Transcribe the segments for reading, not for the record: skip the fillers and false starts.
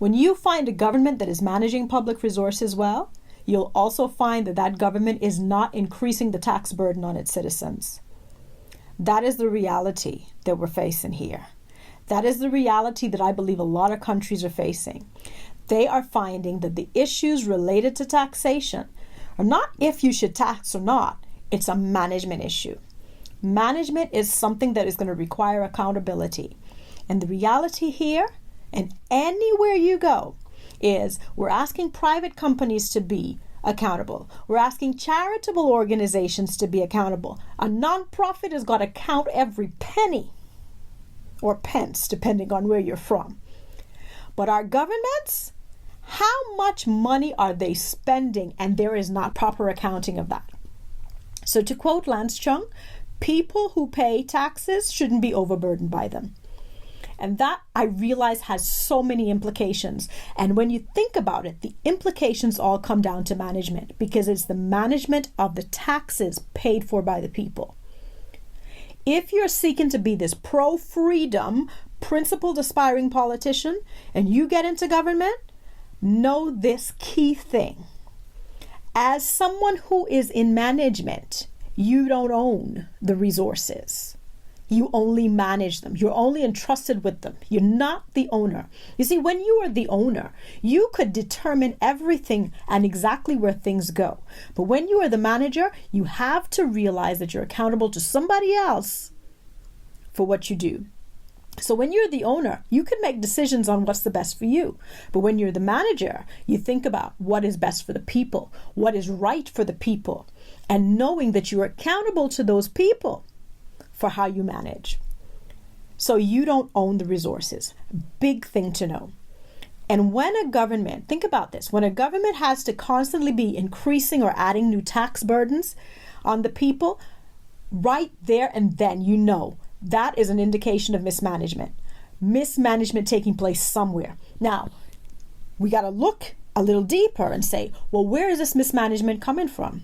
When you find a government that is managing public resources well, you'll also find that that government is not increasing the tax burden on its citizens. That is the reality that we're facing here. That is the reality that I believe a lot of countries are facing. They are finding that the issues related to taxation are not if you should tax or not. It's a management issue. Management is something that is going to require accountability. And the reality here, and anywhere you go, is we're asking private companies to be accountable. We're asking charitable organizations to be accountable. A nonprofit has got to count every penny or pence, depending on where you're from. But our governments, how much money are they spending? And there is not proper accounting of that. So to quote Lance Chung, people who pay taxes shouldn't be overburdened by them. And that, I realize, has so many implications. And when you think about it, the implications all come down to management, because it's the management of the taxes paid for by the people. If you're seeking to be this pro-freedom, principled, aspiring politician, and you get into government, know this key thing. As someone who is in management, you don't own the resources. You only manage them. You're only entrusted with them. You're not the owner. You see, when you are the owner, you could determine everything and exactly where things go. But when you are the manager, you have to realize that you're accountable to somebody else for what you do. So when you're the owner, you can make decisions on what's the best for you. But when you're the manager, you think about what is best for the people, what is right for the people, and knowing that you're accountable to those people for how you manage. So you don't own the resources. Big thing to know. And when a government, think about this, when a government has to constantly be increasing or adding new tax burdens on the people, right there and then you know that is an indication of mismanagement. Mismanagement taking place somewhere. Now, we got to look a little deeper and say, well, where is this mismanagement coming from?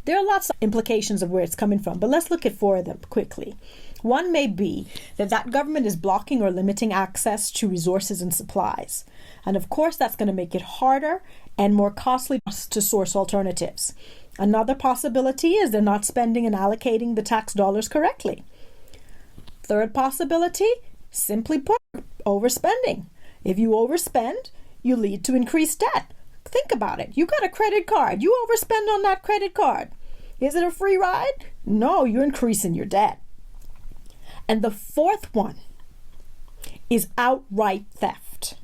There are lots of implications of where it's coming from, but let's look at 4 of them quickly. One may be that government is blocking or limiting access to resources and supplies. And of course, that's going to make it harder and more costly to source alternatives. Another possibility is they're not spending and allocating the tax dollars correctly. Third possibility, simply put, overspending. If you overspend, you lead to increased debt. Think about it. You got a credit card. You overspend on that credit card. Is it a free ride? No, you're increasing your debt. And the 4th one is outright theft.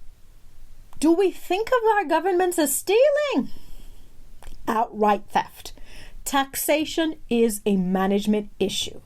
Do we think of our governments as stealing? Outright theft. Taxation is a management issue.